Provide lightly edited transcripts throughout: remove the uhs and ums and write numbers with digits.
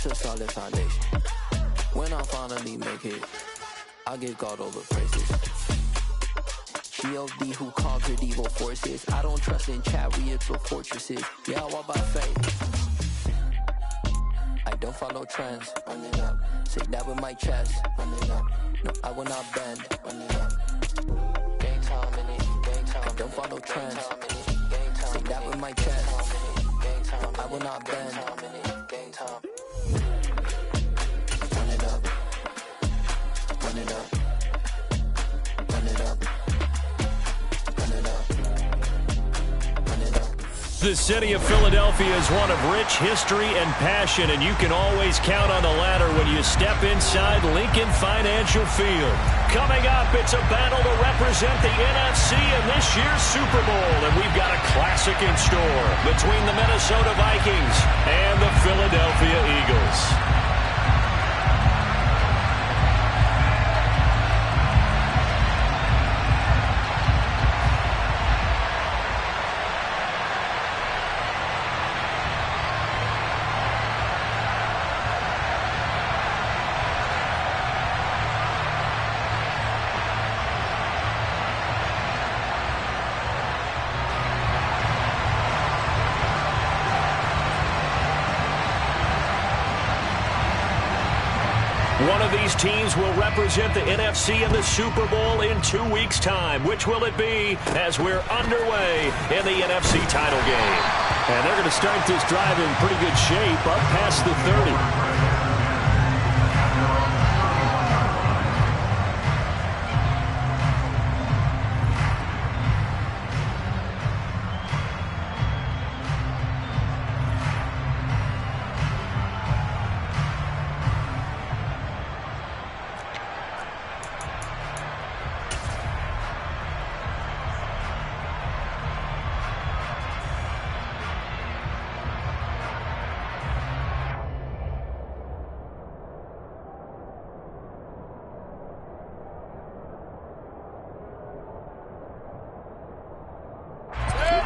It's a solid foundation. When I finally make it, I give God all the praises. G.O.D. who conquered evil forces. I don't trust in chariots or fortresses. Yeah, I walk by faith. I don't follow trends. Run it up. Say that with my chest. Run it up. No, I will not bend. Run it up. Game time in it. Game time. I don't follow trends. Say that with my chest. No, I will not bend. Game time. Run it up. Run it up. Run it up. Run it up. Run it up. The city of Philadelphia is one of rich history and passion, and you can always count on the ladder when you step inside Lincoln Financial Field. Coming up, it's a battle to represent the NFC in this year's Super Bowl, and we've got a classic in store between the Minnesota Vikings and the Philadelphia Eagles. One of these teams will represent the NFC in the Super Bowl in 2 weeks' time. Which will it be as we're underway in the NFC title game? And they're going to start this drive in pretty good shape, up past the 30.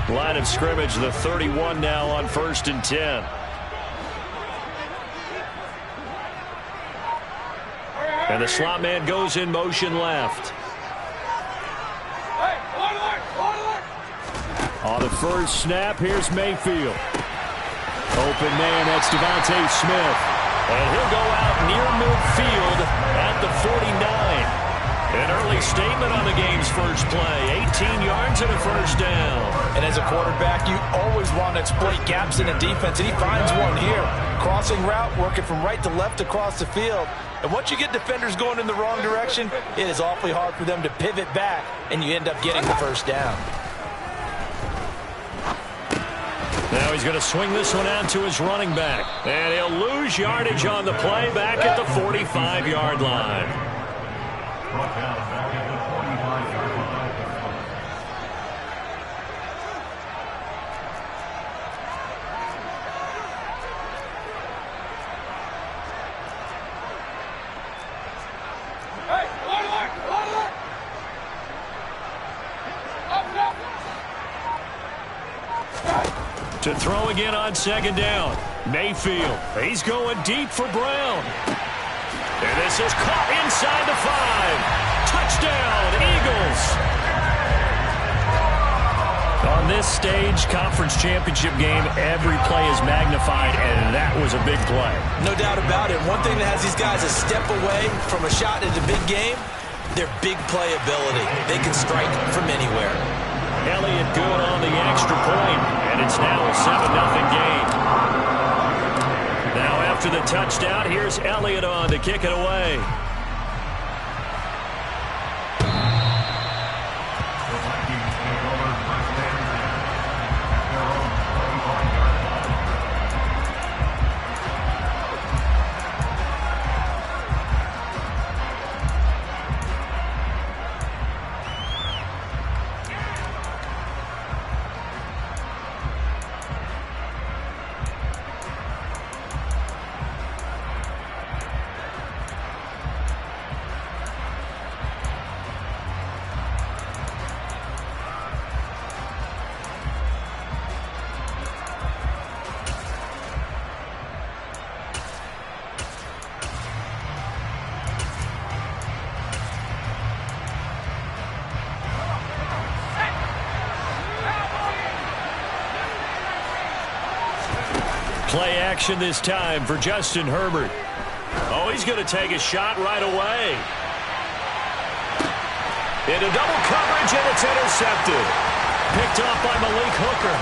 Line of scrimmage, the 31 now on 1st and 10. And the slot man goes in motion left. On the first snap, here's Mayfield. Open man, that's Devontae Smith. And he'll go out near midfield at the 49. An early statement on the game's first play. 18 yards and a first down. And as a quarterback, you always want to exploit gaps in a defense, and he finds one here. Crossing route, working from right to left across the field. And once you get defenders going in the wrong direction, it is awfully hard for them to pivot back, and you end up getting the first down. Now he's going to swing this one out to his running back. And he'll lose yardage on the play back at the 45-yard line. To throw again on second down. Mayfield. He's going deep for Brown. And this is caught inside the 5. Touchdown, Eagles. On this stage, conference championship game, every play is magnified, and that was a big play. No doubt about it. One thing that has these guys a step away from a shot at a big game, their big play ability. They can strike from anywhere. Elliott good on the extra point, and it's now a 7-0 game. Now after the touchdown, here's Elliott on to kick it away. Play action this time for Justin Herbert. Oh, he's going to take a shot right away. Into double coverage, and it's intercepted. Picked off by Malik Hooker.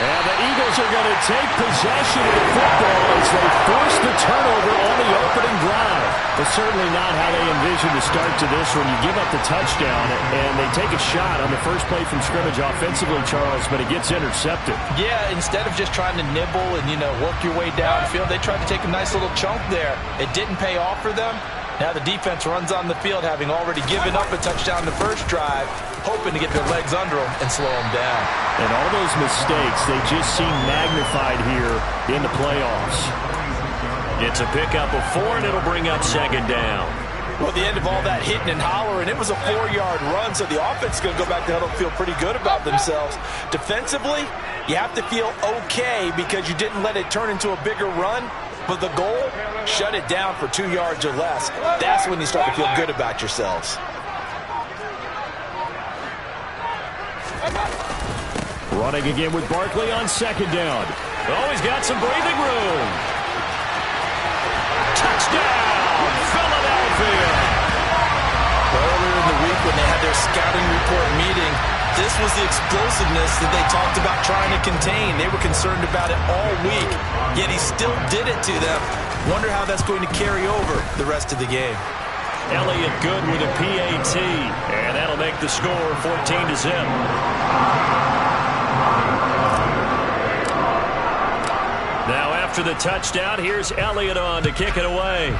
And the Eagles are going to take possession of the football as they force the turnover on the opening drive. But certainly not how they envisioned the start to this one. You give up the touchdown, and they take a shot on the first play from scrimmage offensively, Charles, but it gets intercepted. Yeah, instead of just trying to nibble and, work your way downfield, they tried to take a nice little chunk there. It didn't pay off for them. Now the defense runs on the field, having already given up a touchdown the first drive, hoping to get their legs under them and slow them down. And all those mistakes, they just seem magnified here in the playoffs. It's a pickup of 4, and it'll bring up second down. Well, at the end of all that hitting and hollering, it was a 4-yard run, so the offense is going to go back to huddle and feel pretty good about themselves. Defensively, you have to feel okay because you didn't let it turn into a bigger run. But the goal, shut it down for 2 yards or less. That's when you start to feel good about yourselves. Running again with Barkley on second down. Oh, he's got some breathing room. Touchdown, Philadelphia. Earlier in the week when they had their scouting report meeting, this was the explosiveness that they talked about trying to contain. They were concerned about it all week, yet he still did it to them. Wonder how that's going to carry over the rest of the game. Elliott good with a PAT, and that'll make the score 14-0. Now after the touchdown, here's Elliott on to kick it away.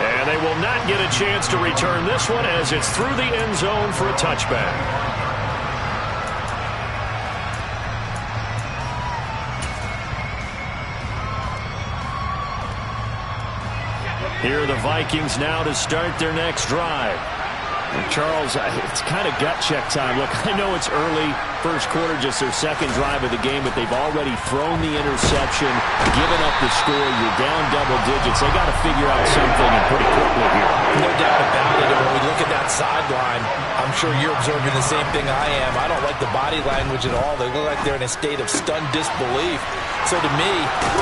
And they will not get a chance to return this one as it's through the end zone for a touchback. Here are the Vikings now to start their next drive. And Charles, it's kind of gut check time. Look, I know it's early, first quarter, just their second drive of the game, but they've already thrown the interception, given up the score. You're down double digits. They got to figure out something, and pretty quickly here. No doubt about it. And when we look at that sideline, I'm sure you're observing the same thing I am. I don't like the body language at all. They look like they're in a state of stunned disbelief. So to me,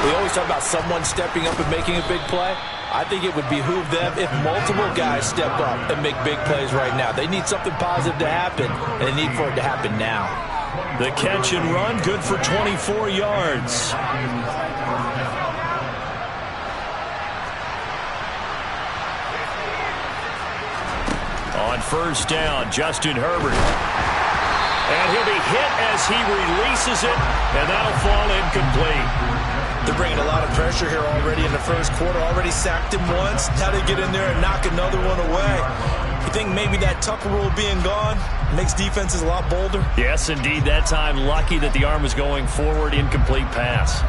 we always talk about someone stepping up and making a big play. I think it would behoove them if multiple guys step up and make big plays right now. They need something positive to happen, and they need for it to happen now. The catch and run, good for 24 yards. On first down, Justin Herbert. And he'll be hit as he releases it, and that'll fall incomplete. They're bringing a lot of pressure here already in the first quarter. Already sacked him once. Now they get in there and knock another one away. You think maybe that Tucker rule being gone makes defenses a lot bolder? Yes, indeed. That time, lucky that the arm was going forward. Incomplete pass.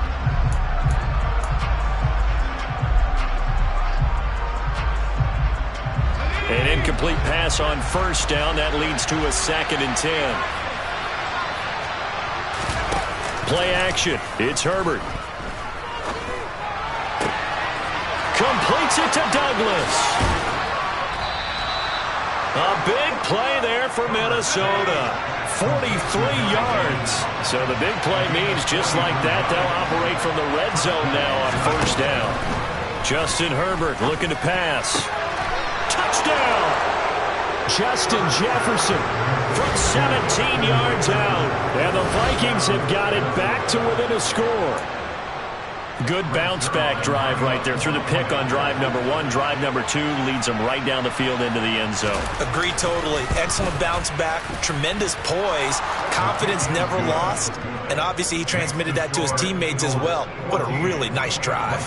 An incomplete pass on first down. That leads to a 2nd and 10. Play action. It's Herbert. Completes it to Douglas. A big play there for Minnesota. 43 yards. So the big play means just like that, they'll operate from the red zone now on first down. Justin Herbert looking to pass. Touchdown! Justin Jefferson from 17 yards out. And the Vikings have got it back to within a score. Good bounce-back drive right there through the pick on drive number 1. Drive number 2 leads them right down the field into the end zone. Agree totally. Excellent bounce back. Tremendous poise. Confidence never lost. And obviously he transmitted that to his teammates as well. What a really nice drive.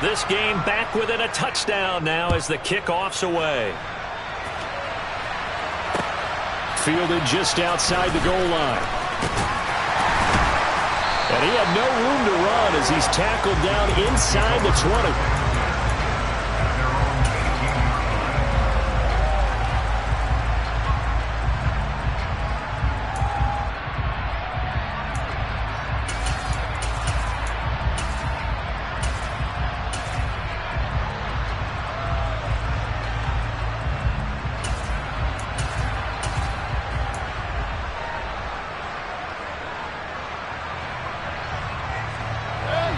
This game back within a touchdown now as the kickoff's away. Fielded just outside the goal line. And he had no room to run as he's tackled down inside the 20.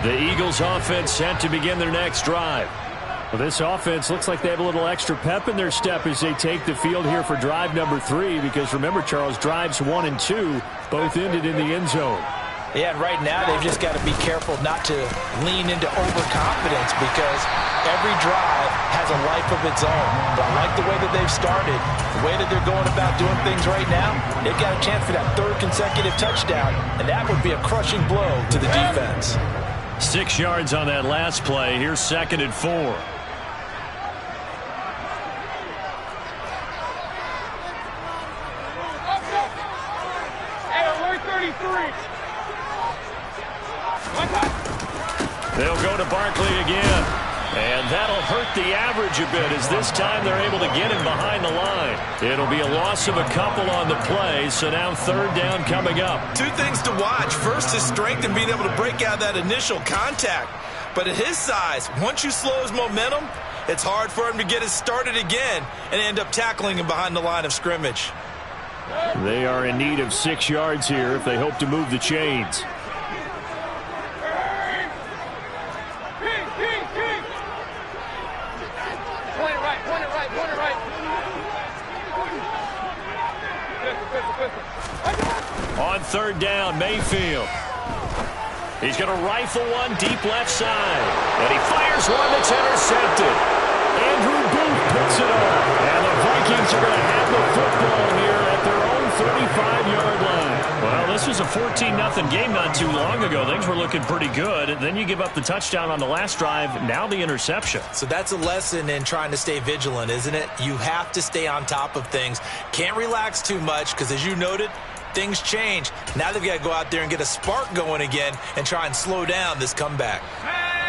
The Eagles offense set to begin their next drive. Well, this offense looks like they have a little extra pep in their step as they take the field here for drive number 3, because remember, Charles, drives 1 and 2 both ended in the end zone. Yeah, and right now they've just got to be careful not to lean into overconfidence, because every drive has a life of its own. But I like the way that they've started, the way that they're going about doing things right now. They've got a chance for that 3rd consecutive touchdown, and that would be a crushing blow to the defense. 6 yards on that last play. Here's 2nd and 4. They'll go to Barkley again. And that'll hurt the average a bit, as this time they're able to get him behind the line. It'll be a loss of a couple on the play, so now 3rd down coming up. 2 things to watch. First, his strength and being able to break out that initial contact. But at his size, once you slow his momentum, it's hard for him to get it started again and end up tackling him behind the line of scrimmage. They are in need of 6 yards here if they hope to move the chains. On 3rd down, Mayfield. He's going to rifle one deep left side. And he fires one that's intercepted. Andrew Booth puts it on. And the Vikings are going to have the football here at their own 35-yard line. Well, this was a 14-0 game not too long ago. Things were looking pretty good. And then you give up the touchdown on the last drive. Now the interception. So that's a lesson in trying to stay vigilant, isn't it? You have to stay on top of things. Can't relax too much, because as you noted, things change. Now they've got to go out there and get a spark going again and try and slow down this comeback.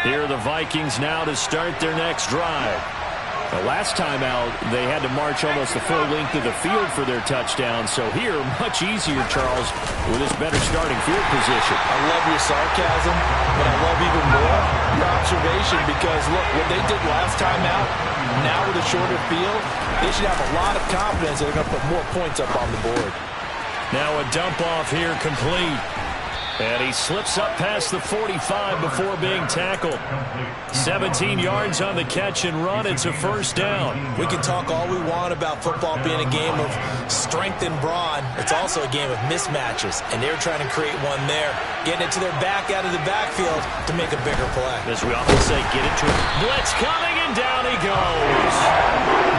Here are the Vikings now to start their next drive. The last time out, they had to march almost the full length of the field for their touchdown. So here, much easier, Charles, with this better starting field position. I love your sarcasm, but I love even more your observation, because, look, what they did last time out, now with a shorter field, they should have a lot of confidence that they're going to put more points up on the board. Now a dump off here complete. And he slips up past the 45 before being tackled. 17 yards on the catch and run. It's a 1st down. We can talk all we want about football being a game of strength and brawn. It's also a game of mismatches, and they're trying to create one there, getting it to their back out of the backfield to make a bigger play. As we often say, get it to him. Blitz coming, and down he goes.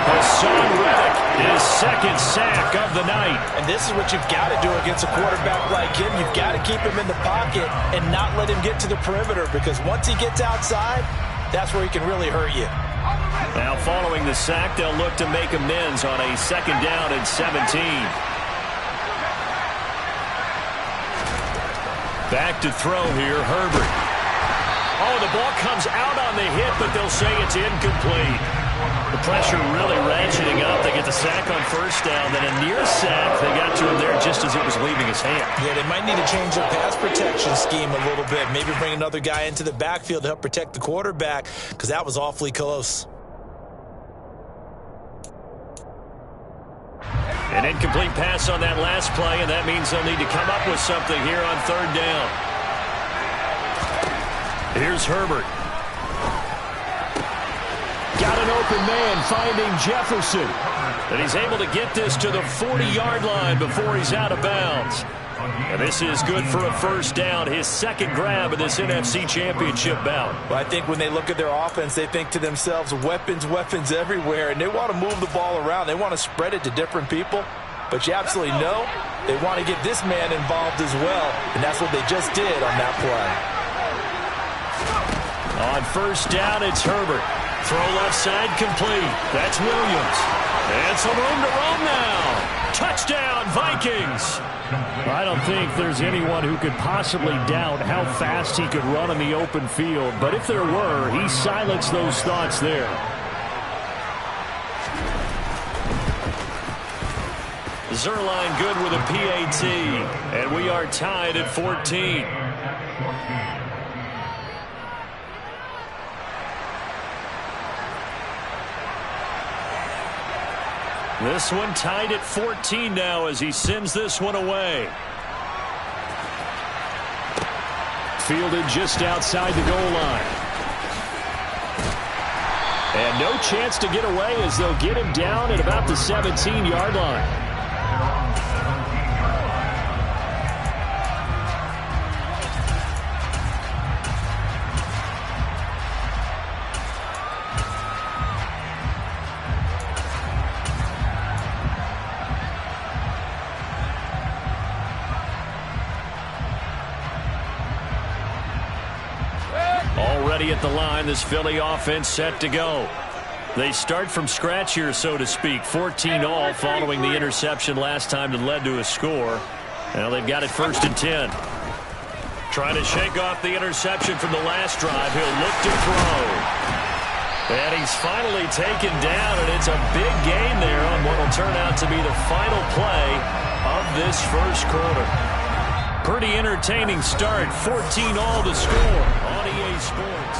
Hassan Reddick, his 2nd sack of the night. And this is what you've got to do against a quarterback like him. You've got to keep him in the pocket and not let him get to the perimeter, because once he gets outside, that's where he can really hurt you. Now following the sack, they'll look to make amends on a 2nd down and 17. Back to throw here, Herbert. Oh, the ball comes out on the hit, but they'll say it's incomplete. The pressure really ratcheting up. They get the sack on 1st down, then a near sack. They got to him there just as it was leaving his hand. Yeah, they might need to change their pass protection scheme a little bit. Maybe bring another guy into the backfield to help protect the quarterback, because that was awfully close. An incomplete pass on that last play, and that means they'll need to come up with something here on 3rd down. Here's Herbert. Got an open man, finding Jefferson. And he's able to get this to the 40-yard line before he's out of bounds. And this is good for a 1st down, his 2nd grab of this NFC Championship bout. Well, I think when they look at their offense, they think to themselves, weapons, weapons everywhere, and they want to move the ball around. They want to spread it to different people. But you absolutely know they want to get this man involved as well, and that's what they just did on that play. On 1st down, it's Herbert. Throw left side complete. That's Williams. And some room to roam now. Touchdown, Vikings. I don't think there's anyone who could possibly doubt how fast he could run in the open field. But if there were, he silenced those thoughts there. Zerline good with a PAT. And we are tied at 14. This one tied at 14 now as he sends this one away. Fielded just outside the goal line. And no chance to get away as they'll get him down at about the 17-yard line. Already at the line, this Philly offense set to go. They start from scratch here, so to speak. 14-all following the interception last time that led to a score. Now they've got it 1st and 10. Trying to shake off the interception from the last drive. He'll look to throw. And he's finally taken down, and it's a big gain there on what will turn out to be the final play of this first quarter. Pretty entertaining start. 14-all to score on EA Sports.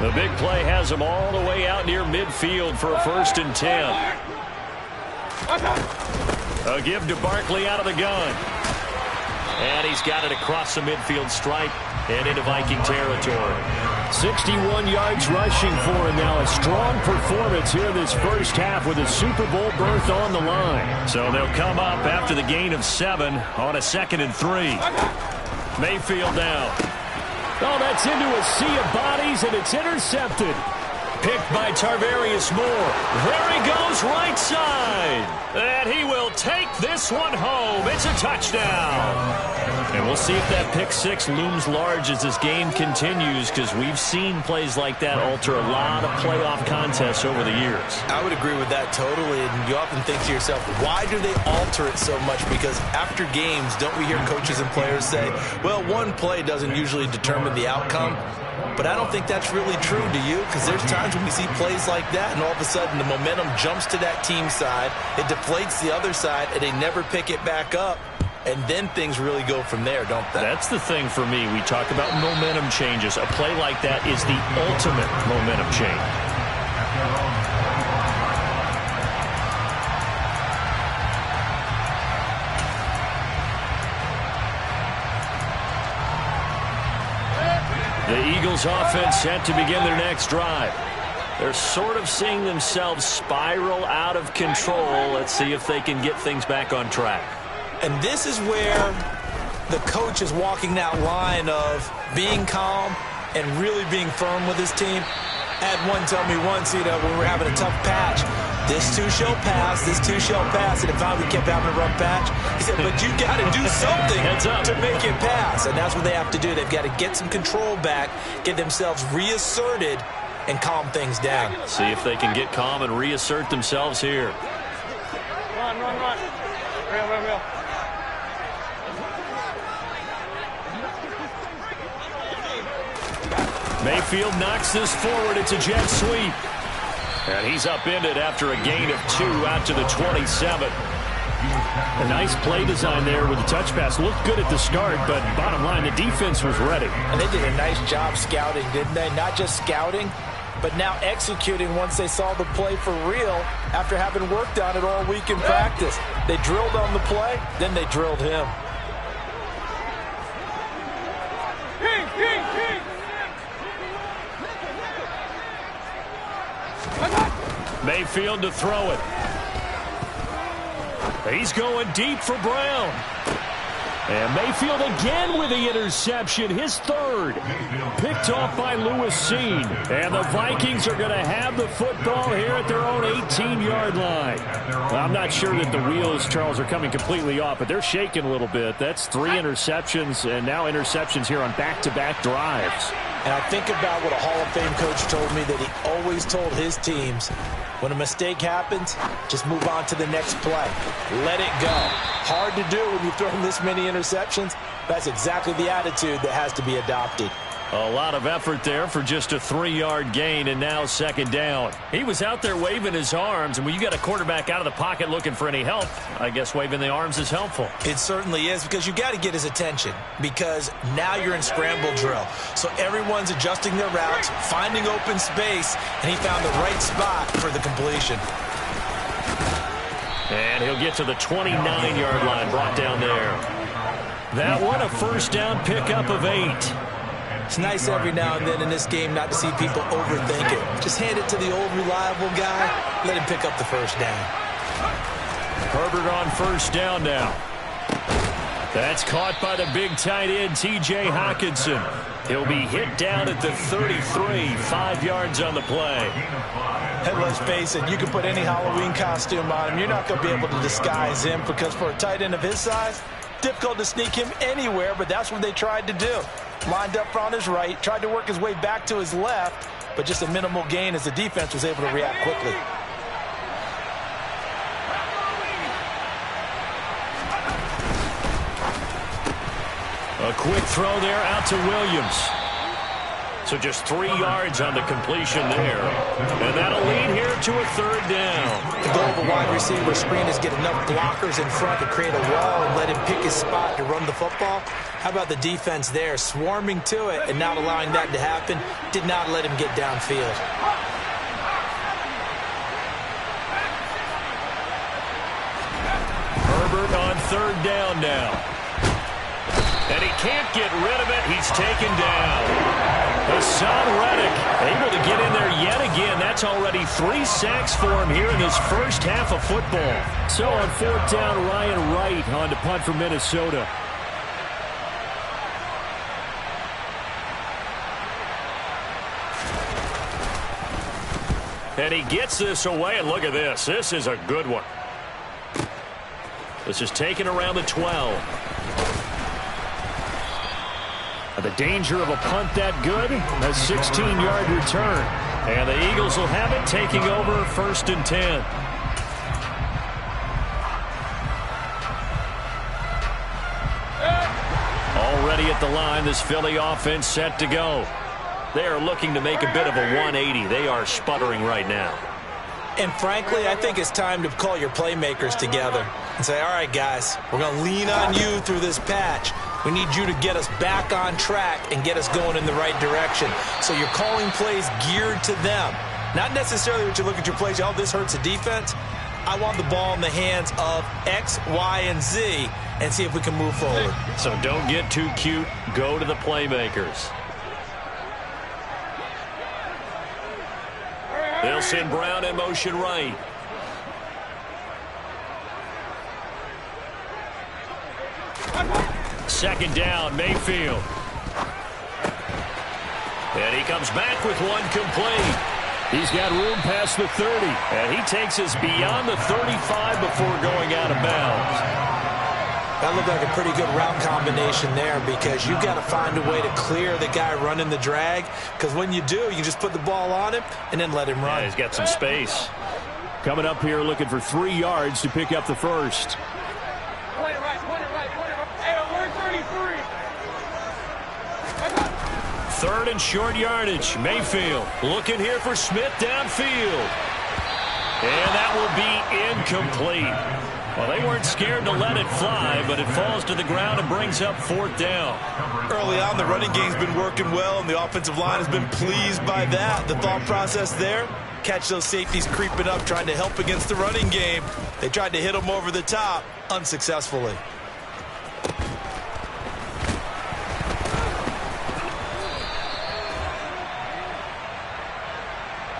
The big play has him all the way out near midfield for a 1st and 10. A give to Barkley out of the gun. And he's got it across the midfield stripe and into Viking territory. 61 yards rushing for him now. A strong performance here this first half with a Super Bowl berth on the line. So they'll come up after the gain of 7 on a 2nd and 3. Mayfield now. Oh, that's into a sea of bodies, and it's intercepted. Picked by Tarvarius Moore. There he goes, right side. And he will take this one home. It's a touchdown. And we'll see if that pick 6 looms large as this game continues, because we've seen plays like that alter a lot of playoff contests over the years. I would agree with that totally, and you often think to yourself, why do they alter it so much? Because after games, don't we hear coaches and players say, well, one play doesn't usually determine the outcome? But I don't think that's really true, do you? Because there's times when we see plays like that, and all of a sudden the momentum jumps to that team side, it deflates the other side, and they never pick it back up. And then things really go from there, don't they? That's the thing for me. We talk about momentum changes. A play like that is the ultimate momentum change. The Eagles offense set to begin their next drive. They're sort of seeing themselves spiral out of control. Let's see if they can get things back on track. And this is where the coach is walking that line of being calm and really being firm with his team. I had one tell me once, when we were having a tough patch, this too shall pass, this too shall pass, and if we kept having a rough patch, he said, but you got to do something to make it pass, and that's what they have to do. They've got to get some control back, get themselves reasserted, and calm things down. See if they can get calm and reassert themselves here. Run. Real. Mayfield knocks this forward. It's a jet sweep. And he's upended after a gain of 2 out to the 27. A nice play design there with the touch pass. Looked good at the start, but bottom line, the defense was ready. And they did a nice job scouting, didn't they? Not just scouting, but now executing once they saw the play for real after having worked on it all week in practice. They drilled on the play, then they drilled him. Mayfield to throw it. He's going deep for Brown. And Mayfield again with the interception, his 3rd. Picked off by Lewis Seen. And the Vikings are going to have the football here at their own 18-yard line. Well, I'm not sure that the wheels, Charles, are coming completely off, but they're shaking a little bit. That's 3 interceptions, and now interceptions here on back-to-back drives. And I think about what a Hall of Fame coach told me, that he always told his teams, when a mistake happens, just move on to the next play. Let it go. Hard to do when you throw this many interceptions. That's exactly the attitude that has to be adopted. A lot of effort there for just a 3-yard gain, and now second down. He was out there waving his arms, and when you got a quarterback out of the pocket looking for any help, I guess waving the arms is helpful. It certainly is, because you got to get his attention, because now you're in scramble drill. So everyone's adjusting their routes, finding open space, and he found the right spot for the completion. And he'll get to the 29-yard line, brought down there. That one, a first down pickup of 8. It's nice every now and then in this game not to see people overthink it. Just hand it to the old reliable guy, let him pick up the first down. Herbert on first down now. That's caught by the big tight end, T.J. Hockenson. He'll be hit down at the 33, 5 yards on the play. And let's face it, you can put any Halloween costume on him. You're not going to be able to disguise him, because for a tight end of his size, difficult to sneak him anywhere, but that's what they tried to do. Lined up on his right, tried to work his way back to his left, but just a minimal gain as the defense was able to react quickly. A quick throw there out to Williams. So just 3 yards on the completion there. And that'll lead here to a third down. The goal of a wide receiver screen is get enough blockers in front to create a wall and let him pick his spot to run the football. How about the defense there, swarming to it and not allowing that to happen? Did not let him get downfield. Herbert on third down now. And he can't get rid of it. He's taken down. Hassan Reddick able to get in there yet again. That's already 3 sacks for him here in this first half of football. So on fourth down, Ryan Wright on to punt for Minnesota. And he gets this away, and look at this. This is a good one. This is taken around the 12. The danger of a punt that good, a 16-yard return. And the Eagles will have it, taking over first and 10. Already at the line, this Philly offense set to go. They are looking to make a bit of a 180. They are sputtering right now. And frankly, I think it's time to call your playmakers together and say, all right, guys, we're going to lean on you through this patch. We need you to get us back on track and get us going in the right direction. So you're calling plays geared to them. Not necessarily what you look at your plays, oh, this hurts the defense. I want the ball in the hands of X, Y, and Z and see if we can move forward. So don't get too cute. Go to the playmakers. They'll send Brown in motion right. Second down, Mayfield. And he comes back with one complete. He's got room past the 30. And he takes us beyond the 35 before going out of bounds. That looked like a pretty good route combination there, because you've got to find a way to clear the guy running the drag, because when you do, you just put the ball on him and then let him run. Yeah, he's got some space. Coming up here looking for 3 yards to pick up the first. Point it right. Hey, we're 33. Third and short yardage. Mayfield looking here for Smith downfield. And that will be incomplete. Well, they weren't scared to let it fly, but it falls to the ground and brings up fourth down. Early on, the running game's been working well, and the offensive line has been pleased by that. The thought process there, catch those safeties creeping up, trying to help against the running game. They tried to hit them over the top, unsuccessfully.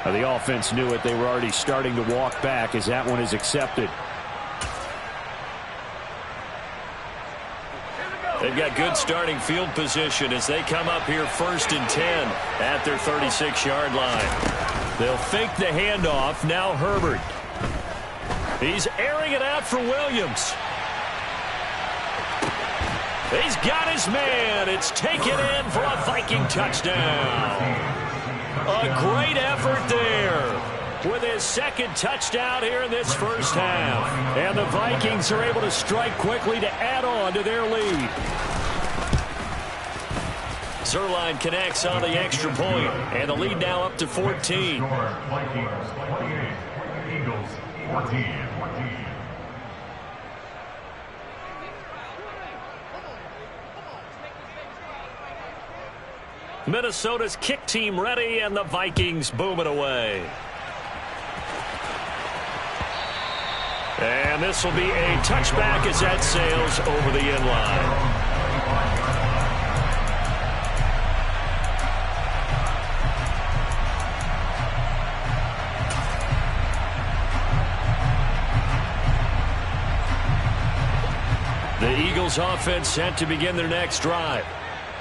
The offense knew it. They were already starting to walk back as that one is accepted. They've got good starting field position as they come up here first and 10 at their 36-yard line. They'll fake the handoff. Now Herbert. He's airing it out for Williams. He's got his man. It's taken in for a Viking touchdown. A great effort there with his second touchdown here in this first half. And the Vikings are able to strike quickly to add on to their lead. Zerline connects on the extra point, and the lead now up to 14. Vikings 28, Eagles 14. Minnesota's kick team ready, and the Vikings boom it away. And this will be a touchback as that sails over the end line. The Eagles offense set to begin their next drive.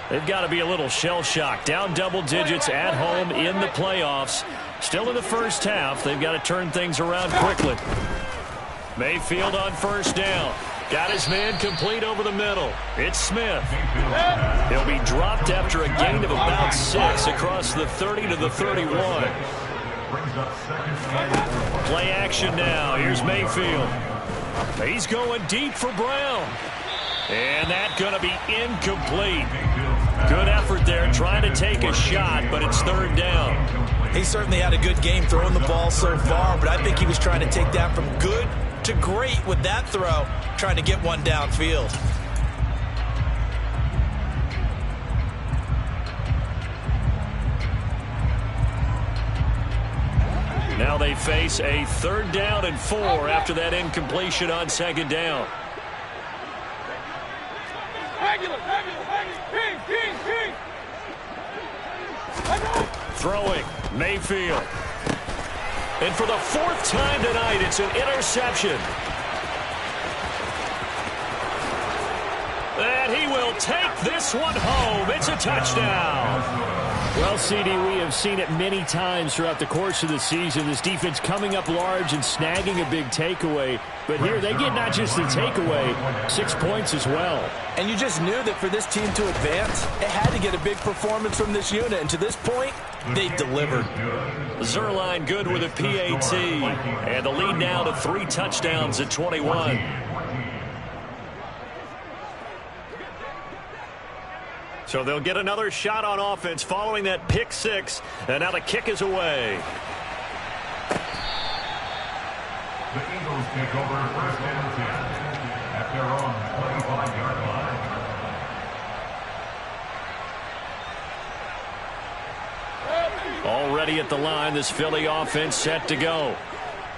They've got to be a little shell-shocked. Down double digits at home in the playoffs. Still in the first half. They've got to turn things around quickly. Mayfield on first down. Got his man complete over the middle. It's Smith. He'll be dropped after a gain of about 6 across the 30 to the 31. Play action now. Here's Mayfield. He's going deep for Brown. And that's going to be incomplete. Good effort there trying to take a shot, but it's third down. He certainly had a good game throwing the ball so far, but I think he was trying to take that from good to great with that throw, trying to get one downfield. Now they face a 3rd down and 4 after that incompletion on 2nd down. Throwing, Mayfield. And for the 4th time tonight, it's an interception. And he will take this one home. It's a touchdown. Well, CD, we have seen it many times throughout the course of the season. This defense coming up large and snagging a big takeaway. But here they get not just the takeaway, 6 points as well. And you just knew that for this team to advance, it had to get a big performance from this unit. And to this point, they delivered. Zerline good with a PAT. And the lead now to 3 touchdowns at 21. So they'll get another shot on offense following that pick 6. And now the kick is away. The Eagles take over 1st and 10 at their own 25-yard line. Already at the line, this Philly offense set to go.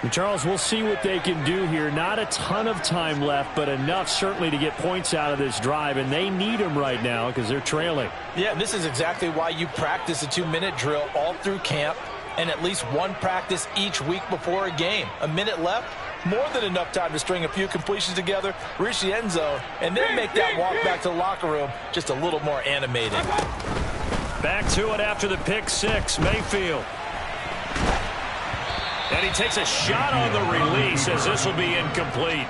And Charles, we'll see what they can do here. Not a ton of time left, but enough certainly to get points out of this drive, and they need them right now because they're trailing. Yeah, this is exactly why you practice a 2-minute drill all through camp and at least one practice each week before a game. A minute left, more than enough time to string a few completions together, reach the end zone, and then make that walk back to the locker room just a little more animated. Back to it after the pick 6, Mayfield. And he takes a shot on the release as this will be incomplete.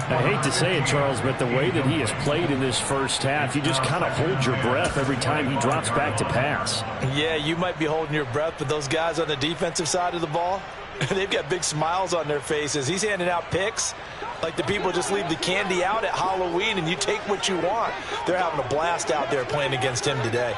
I hate to say it, Charles, but the way that he has played in this first half, you just kind of hold your breath every time he drops back to pass. Yeah, you might be holding your breath, but those guys on the defensive side of the ball, they've got big smiles on their faces. He's handing out picks like the people just leave the candy out at Halloween and you take what you want. They're having a blast out there playing against him today.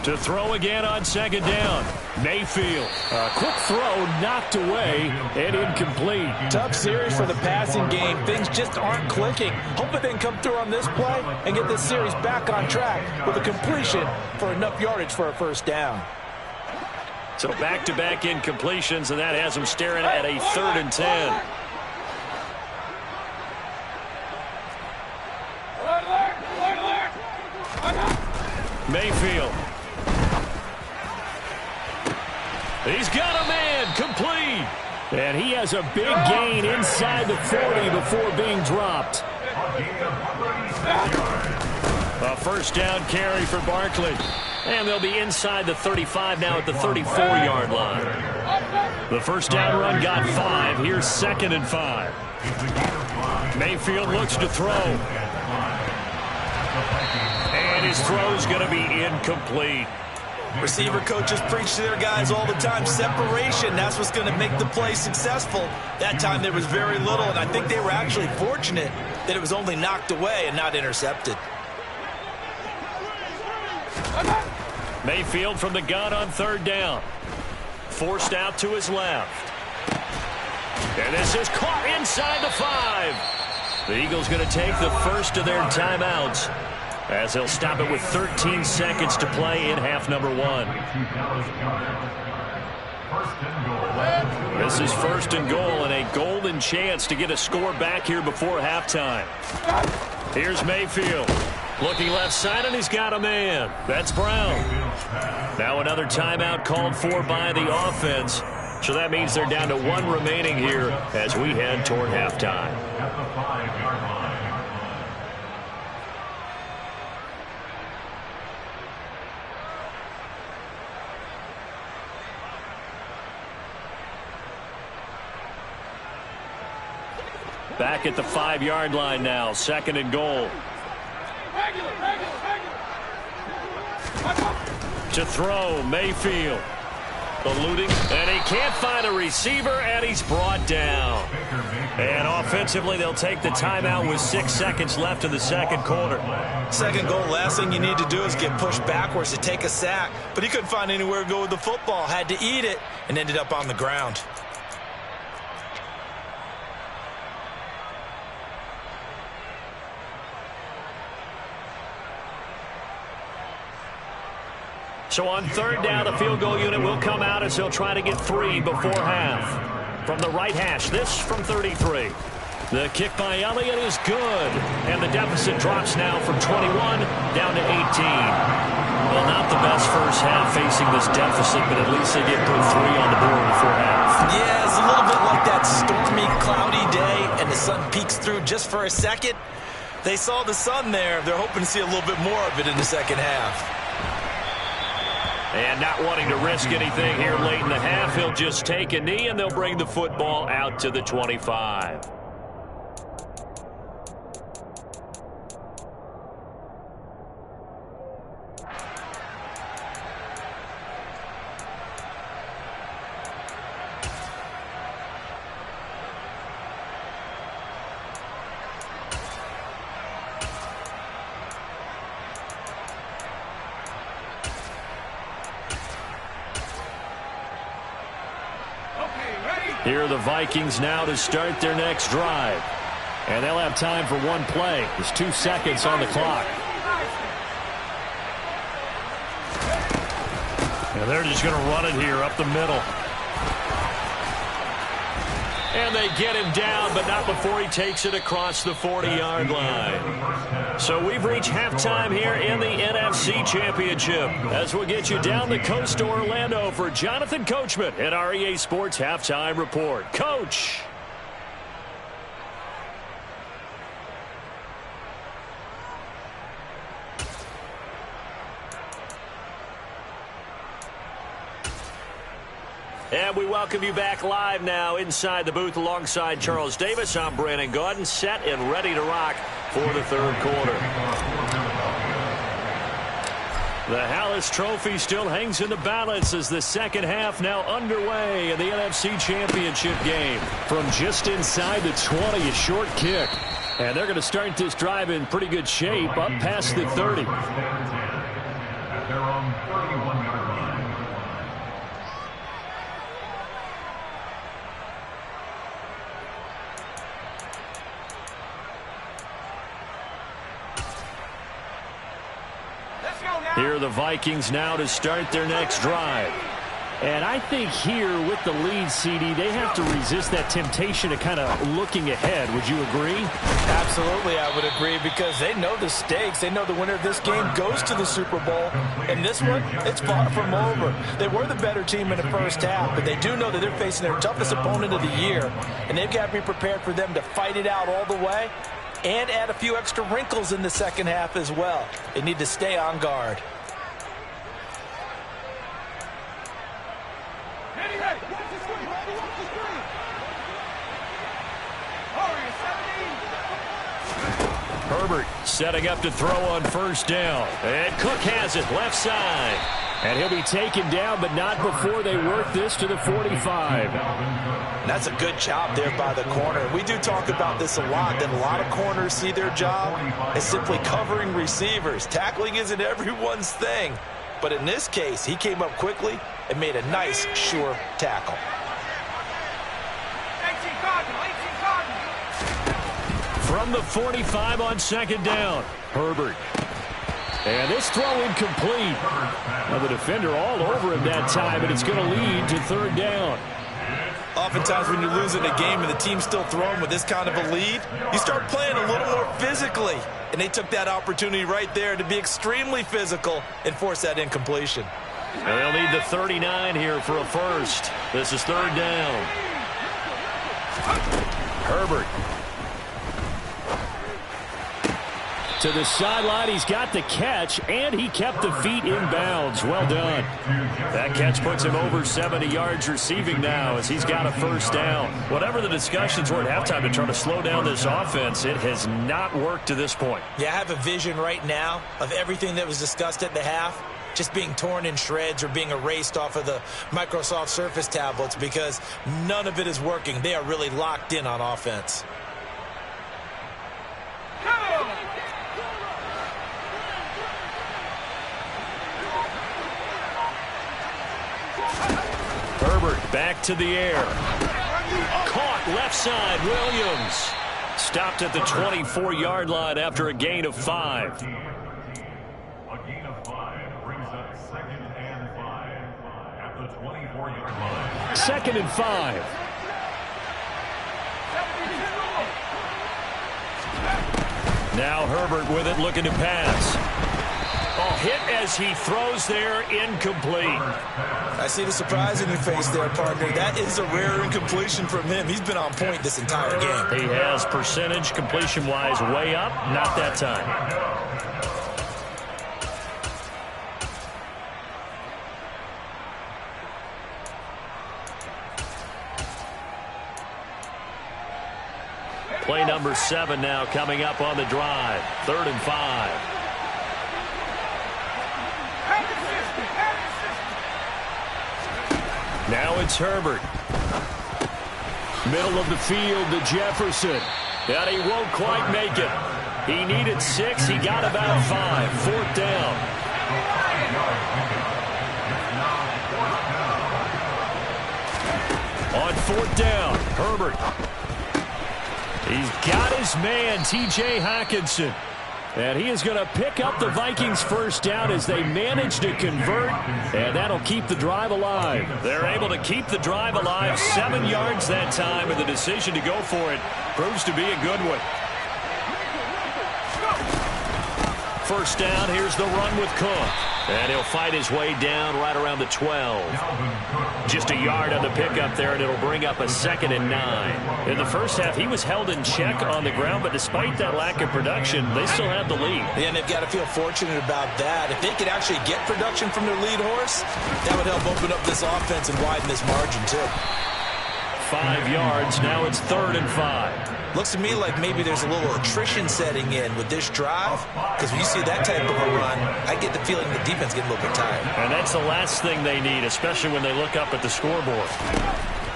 To throw again on 2nd down. Mayfield. A quick throw knocked away and incomplete. Tough series for the passing game. Things just aren't clicking. Hoping they can come through on this play and get this series back on track with a completion for enough yardage for a 1st down. So back-to-back incompletions, and that has them staring at a 3rd and 10. Mayfield. He's got a man complete. And he has a big gain inside the 40 before being dropped. A 1st down carry for Barkley. And they'll be inside the 35 now at the 34-yard line. The 1st down run got 5. Here's 2nd and 5. Mayfield looks to throw. And his throw's going to be incomplete. Receiver coaches preach to their guys all the time. Separation, that's what's going to make the play successful. That time there was very little, and I think they were actually fortunate that it was only knocked away and not intercepted. Mayfield from the gun on third down. Forced out to his left. And this is caught inside the 5. The Eagles going to take the first of their timeouts as they'll stop it with 13 seconds to play in half number 1. This is first and goal, and a golden chance to get a score back here before halftime. Here's Mayfield. Looking left side, and he's got a man. That's Brown. Now another timeout called for by the offense. So that means they're down to 1 remaining here as we head toward halftime. At the 5-yard line. Back at the 5-yard line now, second and goal. To throw, Mayfield. Eluding, and he can't find a receiver, and he's brought down. And offensively, they'll take the timeout with 6 seconds left in the second quarter. Second goal, last thing you need to do is get pushed backwards to take a sack. But he couldn't find anywhere to go with the football, had to eat it, and ended up on the ground. So on third down, the field goal unit will come out as they'll try to get 3 before half. From the right hash, this from 33. The kick by Elliott is good. And the deficit drops now from 21 down to 18. Well, not the best first half facing this deficit, but at least they get put 3 on the board before half. Yeah, it's a little bit like that stormy, cloudy day, and the sun peeks through just for a second. They saw the sun there. They're hoping to see a little bit more of it in the second half. And not wanting to risk anything here late in the half, he'll just take a knee, and they'll bring the football out to the 25. Here are the Vikings now to start their next drive. And they'll have time for 1 play. There's 2 seconds on the clock. And they're just going to run it here up the middle. And they get him down, but not before he takes it across the 40-yard line. So we've reached halftime here in the NFC Championship as we'll get you down the coast to Orlando for Jonathan Coachman at our EA Sports Halftime Report. Coach! And we welcome you back live now inside the booth alongside Charles Davis. I'm Brandon Gaudin, set and ready to rock for the third quarter. The Hallis Trophy still hangs in the balance as the second half now underway in the NFC Championship game. From just inside the 20, a short kick. And they're going to start this drive in pretty good shape up past the 30. At their own 31-yard line. Here are the Vikings now to start their next drive. And I think here with the lead, CD, they have to resist that temptation to kind of looking ahead. Would you agree? Absolutely, I would agree, because they know the stakes. They know the winner of this game goes to the Super Bowl. And this one, it's far from over. They were the better team in the first half, but they do know that they're facing their toughest opponent of the year. And they've got to be prepared for them to fight it out all the way and add a few extra wrinkles in the second half as well. They need to stay on guard. Herbert setting up to throw on first down. And Cook has it left side. And he'll be taken down, but not before they work this to the 45. That's a good job there by the corner. We do talk about this a lot, that a lot of corners see their job as simply covering receivers. Tackling isn't everyone's thing. But in this case, he came up quickly and made a nice, sure tackle. From the 45 on second down, Herbert. And this throw incomplete. Now the defender all over him that time, and it's going to lead to third down. Oftentimes when you're losing a game and the team's still throwing with this kind of a lead, you start playing a little more physically. And they took that opportunity right there to be extremely physical and force that incompletion. And they'll need the 39 here for a first. This is third down. Herbert. To the sideline, he's got the catch, and he kept the feet in bounds. Well done. That catch puts him over 70 yards receiving now as he's got a first down. Whatever the discussions were at halftime to try to slow down this offense, it has not worked to this point. Yeah, I have a vision right now of everything that was discussed at the half just being torn in shreds or being erased off of the Microsoft Surface tablets because none of it is working. They are really locked in on offense. Herbert back to the air. Caught left side, Williams. Stopped at the 24-yard line after a gain of 5. A gain of 5 brings up 2nd and 5 at the 24-yard line. 2nd and 5. Now Herbert with it, looking to pass. Oh, hit as he throws there, incomplete. I see the surprise in your face there, partner. That is a rare incompletion from him. He's been on point this entire game. He has percentage completion-wise way up, not that time. Play number 7 now coming up on the drive. 3rd and 5. Now it's Herbert. Middle of the field to Jefferson. And he won't quite make it. He needed 6. He got about 5. 4th down. On 4th down, Herbert. He's got his man, T.J. Hockenson. And he is going to pick up the Vikings' first down as they manage to convert, and that'll keep the drive alive. They're able to keep the drive alive, 7 yards that time, and the decision to go for it proves to be a good one. First down, here's the run with Cook. And he'll fight his way down right around the 12. Just a yard on the pickup there, and it'll bring up a 2nd and 9. In the first half, he was held in check on the ground, but despite that lack of production, they still have the lead. Yeah, and they've got to feel fortunate about that. If they could actually get production from their lead horse, that would help open up this offense and widen this margin, too. 5 yards, now it's 3rd and 5. Looks to me like maybe there's a little attrition setting in with this drive, because when you see that type of a run, I get the feeling the defense getting a little bit tired. And that's the last thing they need, especially when they look up at the scoreboard.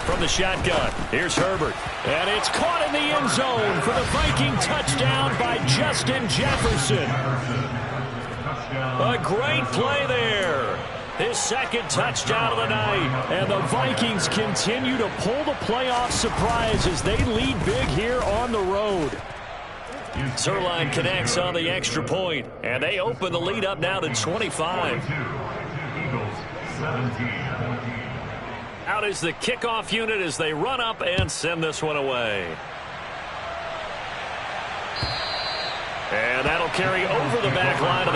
From the shotgun, here's Herbert. And it's caught in the end zone for the Viking touchdown by Justin Jefferson. A great play there. His 2nd touchdown of the night. And the Vikings continue to pull the playoff surprise as they lead big here on the road. Zerline connects on the extra point, and they open the lead up now to 25. Eagles 17. Out is the kickoff unit as they run up and send this one away. And that'll carry over the back line of the